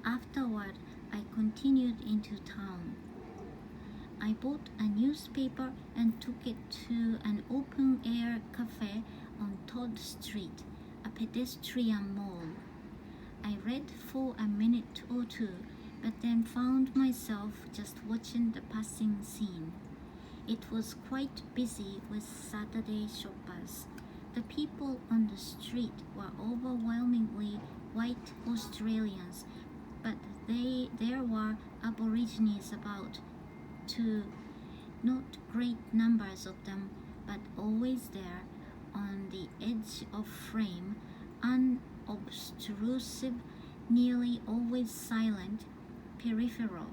Afterward, I continued into town. I bought a newspaper and took it to an open-air cafe on Todd Street, a pedestrian mall. I read for a minute or two, but then found myself just watching the passing scene. It was quite busy with Saturday shoppers. The people on the street were overwhelmingly white Australians, but there were Aborigines about too, not great numbers of them, but always there, on the edge of frame, unobtrusive, nearly always silent, peripheral.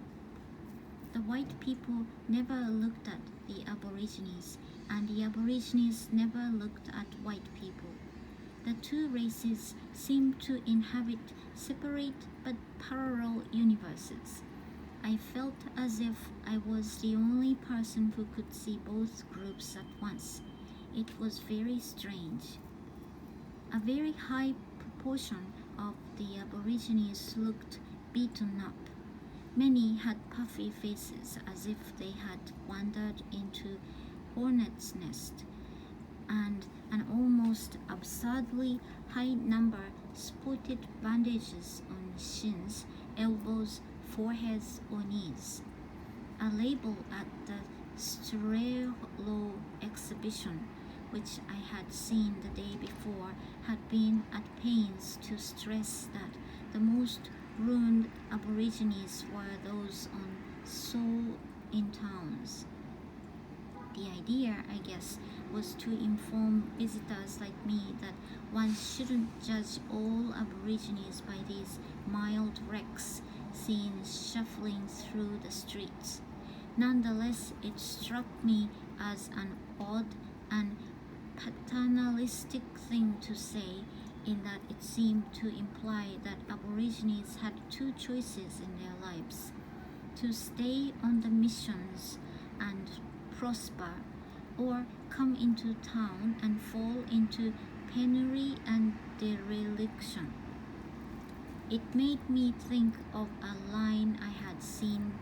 The white people never looked at the Aborigines, and the Aborigines never looked at white people. The two races seemed to inhabit separate but parallel universes. I felt as if I was the only person who could see both groups at once. It was very strange. A very high proportion of the Aborigines looked beaten up. Many had puffy faces as if they had wandered into hornet's nest, and an almost absurdly high number sported bandages on shins, elbows, foreheads, or knees. A label at the Strelo exhibition, which I had seen the day before, had been at pains to stress that the most ruined Aborigines were those on soul in towns. The idea, I guess, was to inform visitors like me that one shouldn't judge all Aborigines by these mild wrecks seen shuffling through the streets. Nonetheless, it struck me as an odd and paternalistic thing to say, in that it seemed to imply that Aborigines had two choices in their lives: to stay on the missions and prosper, or come into town and fall into penury and dereliction. It made me think of a line I had seen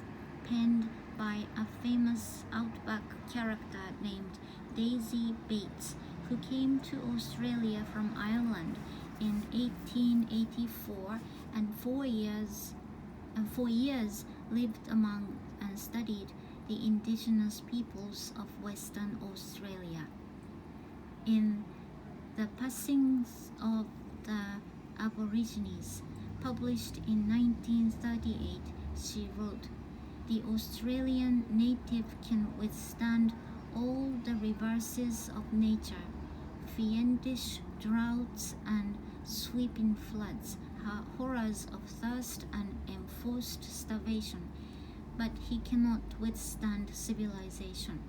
penned by a famous outback character named Daisy Bates, who came to Australia from Ireland in 1884 and for years lived among and studied the indigenous peoples of Western Australia. In The Passings of the Aborigines, published in 1938, she wrote, "The Australian native can withstand all the reverses of nature, fiendish droughts and sweeping floods, horrors of thirst and enforced starvation, but he cannot withstand civilization."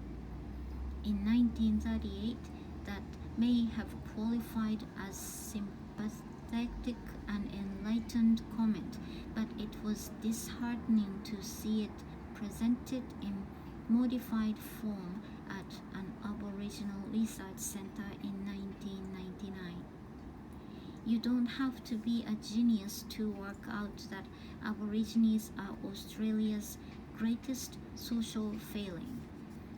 In 1938, that may have qualified as sympathetic and enlightened comment, but it was disheartening to see it presented in modified form at an Aboriginal Research Center in 1999. You don't have to be a genius to work out that Aborigines are Australia's greatest social failing.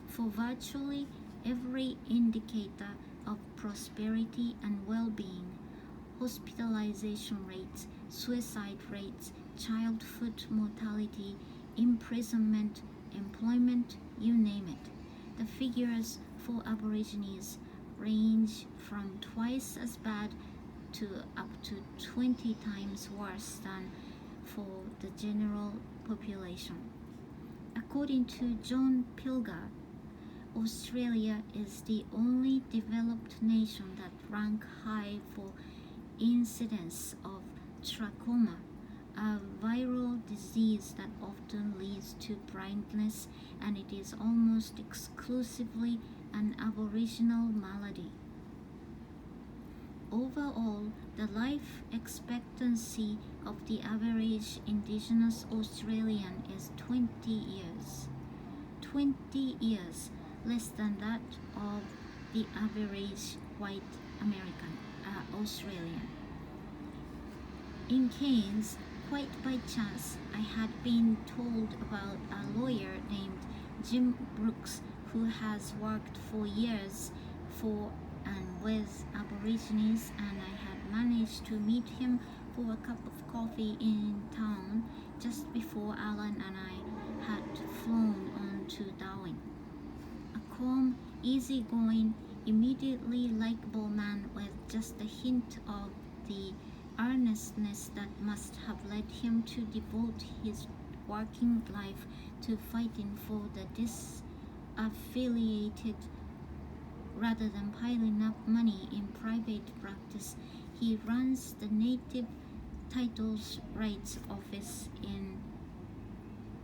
For virtually every indicator of prosperity and well-being, hospitalization rates, suicide rates, childhood mortality, imprisonment, employment, you name it, the figures for Aborigines range from twice as bad to up to 20 times worse than for the general population. According to John Pilger, Australia is the only developed nation that ranks high for incidence of trachoma, a viral disease that often leads to blindness, and it is almost exclusively an Aboriginal malady. Overall, the life expectancy of the average Indigenous Australian is 20 years. 20 years less than that of the average white Australian. In Cairns, Quite by chance, I had been told about a lawyer named Jim Brooks who has worked for years for and with Aborigines, and I had managed to meet him for a cup of coffee in town just before Alan and I had flown on to Darwin. A calm, easygoing, immediately likable man with just a hint of the earnestness that must have led him to devote his working life to fighting for the disaffiliated rather than piling up money in private practice. He runs the Native Titles Rights Office in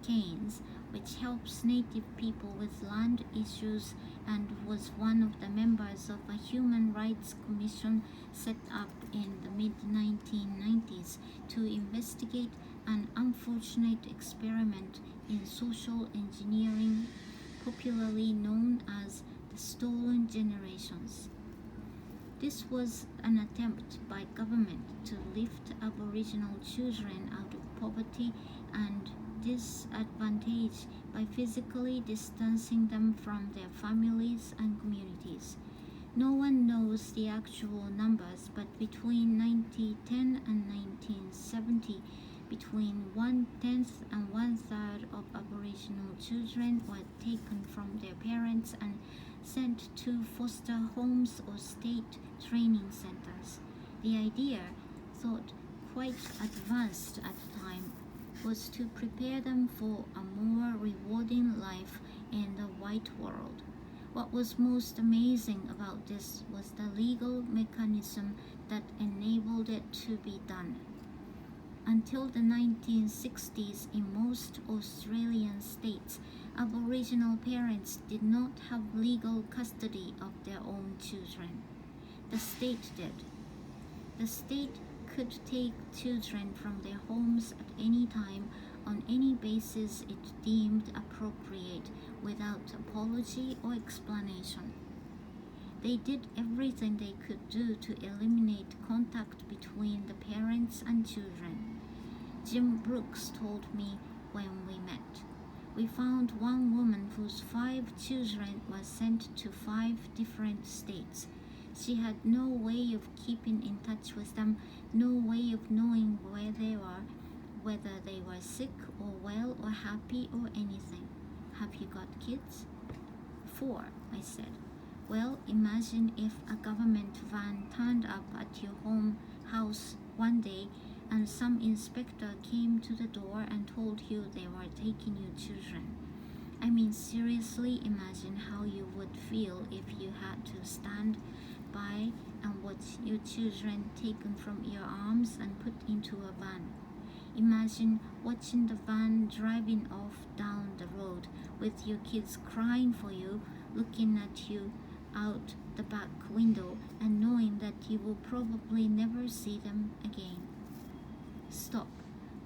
Cairns, which helps Native people with land issues, and was one of the members of a human rights commission set up in the mid-1990s to investigate an unfortunate experiment in social engineering popularly known as the Stolen Generations. This was an attempt by government to lift Aboriginal children out of poverty and disadvantage by physically distancing them from their families and communities. No one knows the actual numbers, but between 1910 and 1970, between 1/10 and 1/3 of Aboriginal children were taken from their parents and sent to foster homes or state training centers. The idea, thought quite advanced at the time, was to prepare them for a more rewarding life in the white world. What was most amazing about this was the legal mechanism that enabled it to be done. Until the 1960s, in most Australian states, Aboriginal parents did not have legal custody of their own children. The state did. The state could take children from their homes at any time on any basis it deemed appropriate without apology or explanation. They did everything they could do to eliminate contact between the parents and children. Jim Brooks told me when we met. We found one woman whose 5 children were sent to 5 different states. She had no way of keeping in touch with them, no way of knowing where they were, whether they were sick or well or happy or anything. Have you got kids? 4, I said. Well, imagine if a government van turned up at your house one day and some inspector came to the door and told you they were taking your children. I mean, seriously, imagine how you would feel if you had to stand by and watch your children taken from your arms and put into a van. Imagine watching the van driving off down the road with your kids crying for you, looking at you out the back window and knowing that you will probably never see them again. Stop,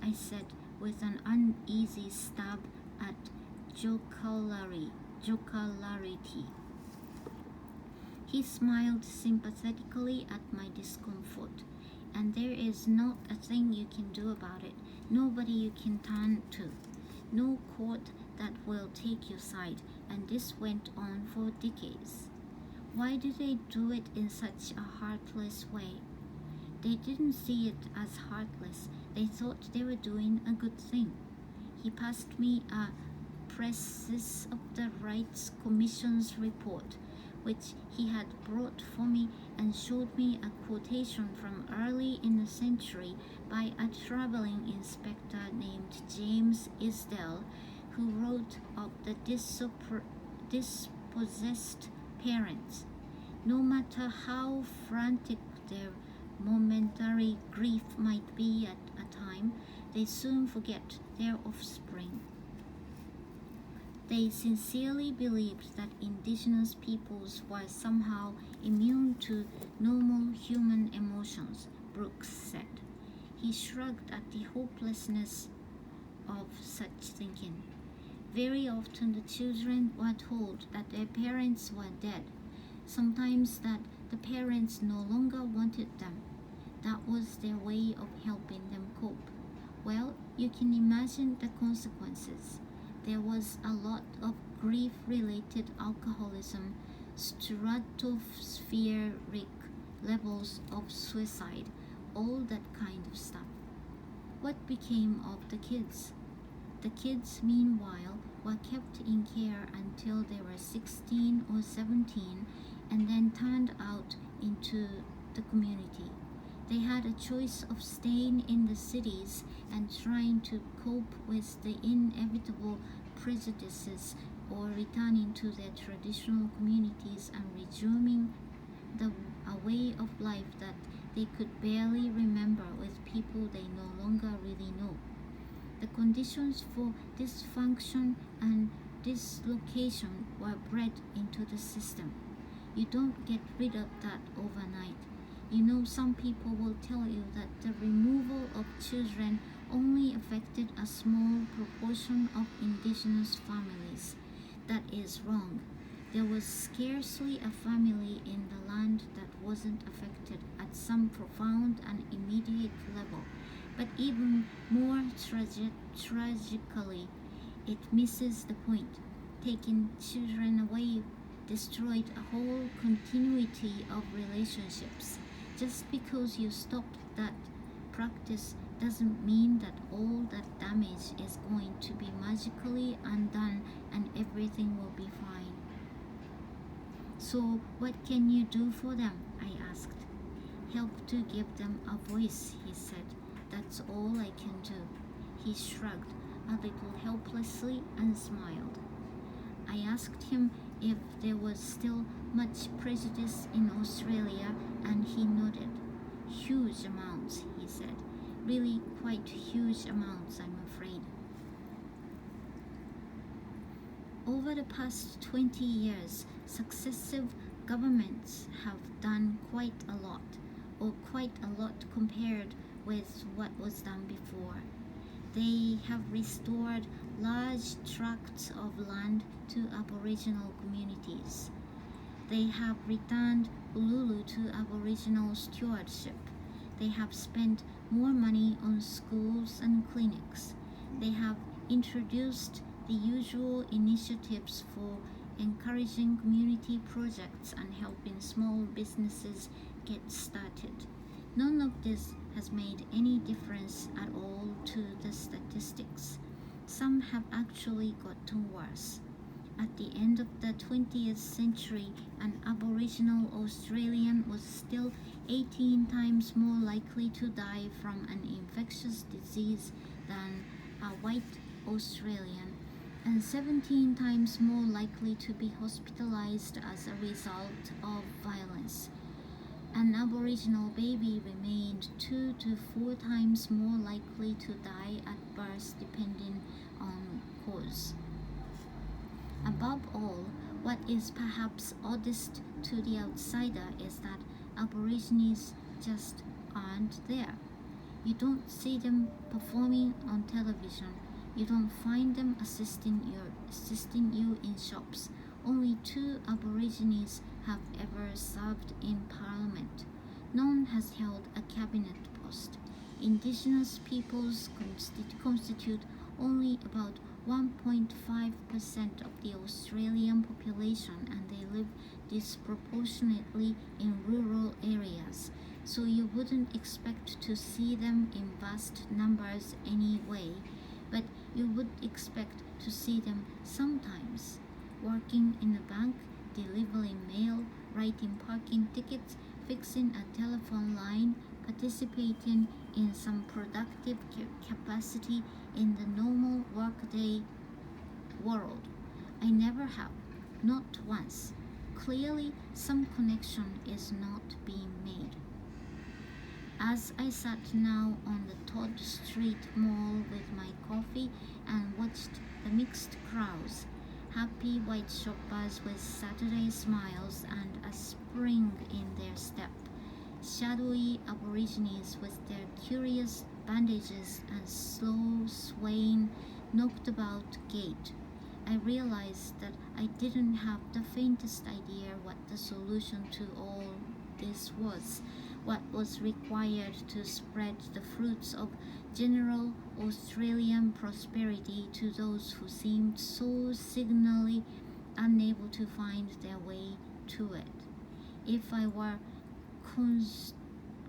I said with an uneasy stab at jocularity. He smiled sympathetically at my discomfort. And there is not a thing you can do about it, nobody you can turn to, no court that will take your side, and this went on for decades. Why do they do it in such a heartless way? They didn't see it as heartless, they thought they were doing a good thing. He passed me a Presses of the Rights Commission's report, which he had brought for me, and showed me a quotation from early in the century by a traveling inspector named James Isdell, who wrote of the dispossessed parents. No matter how frantic their momentary grief might be at a time, they soon forget their offspring. They sincerely believed that indigenous peoples were somehow immune to normal human emotions, Brooks said. He shrugged at the hopelessness of such thinking. Very often the children were told that their parents were dead, sometimes that the parents no longer wanted them. That was their way of helping them cope. Well, you can imagine the consequences. There was a lot of grief-related alcoholism, stratospheric levels of suicide, all that kind of stuff. What became of the kids? The kids, meanwhile, were kept in care until they were 16 or 17 and then turned out into the community. They had a choice of staying in the cities and trying to cope with the inevitable prejudices or returning to their traditional communities and resuming a way of life that they could barely remember with people they no longer really know. The conditions for dysfunction and dislocation were bred into the system. You don't get rid of that overnight. You know, some people will tell you that the removal of children only affected a small proportion of indigenous families. That is wrong. There was scarcely a family in the land that wasn't affected at some profound and immediate level. But even more tragically, it misses the point. Taking children away destroyed a whole continuity of relationships. Just because you stopped that practice doesn't mean that all that damage is going to be magically undone and everything will be fine. So what can you do for them? I asked. Help to give them a voice, he said. That's all I can do. He shrugged a little helplessly and smiled. I asked him if there was still much prejudice in Australia, and he nodded. Huge amounts, he said. Really quite huge amounts, I'm afraid. Over the past 20 years, successive governments have done quite a lot compared with what was done before. They have restored large tracts of land to Aboriginal communities. They have returned Uluru to Aboriginal stewardship. They have spent more money on schools and clinics. They have introduced the usual initiatives for encouraging community projects and helping small businesses get started. None of this has made any difference at all to the statistics. Some have actually gotten worse. At the end of the 20th century, an Aboriginal Australian was still 18 times more likely to die from an infectious disease than a white Australian, and 17 times more likely to be hospitalized as a result of violence. An Aboriginal baby remained 2 to 4 times more likely to die at birth depending on cause. Above all, what is perhaps oddest to the outsider is that Aborigines just aren't there. You don't see them performing on television. You don't find them assisting you in shops. Only 2 Aborigines have ever served in Parliament. None has held a cabinet post. Indigenous peoples constitute only about 1.5% of the Australian population, and they live disproportionately in rural areas, so you wouldn't expect to see them in vast numbers anyway, but you would expect to see them sometimes, working in a bank, delivering mail, writing parking tickets, fixing a telephone line, participating in some productive capacity in the normal workday world. I never have, not once. Clearly, some connection is not being made. As I sat now on the Todd Street Mall with my coffee and watched the mixed crowds, happy white shoppers with Saturday smiles and a spring in their step, shadowy Aborigines with their curious bandages and slow swaying, knocked about gait, I realized that I didn't have the faintest idea what the solution to all this was. what was required to spread the fruits of general Australian prosperity to those who seemed so signally unable to find their way to it. If I were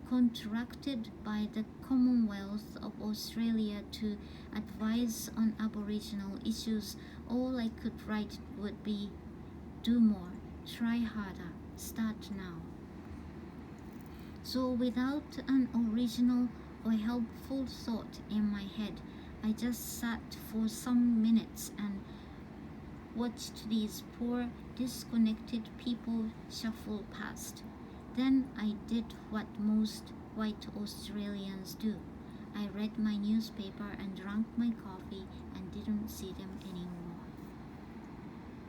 contracted by the Commonwealth of Australia to advise on Aboriginal issues, all I could write would be, do more, try harder, start now. So without an original or helpful thought in my head, I just sat for some minutes and watched these poor, disconnected people shuffle past. Then I did what most white Australians do. I read my newspaper and drank my coffee and didn't see them anymore.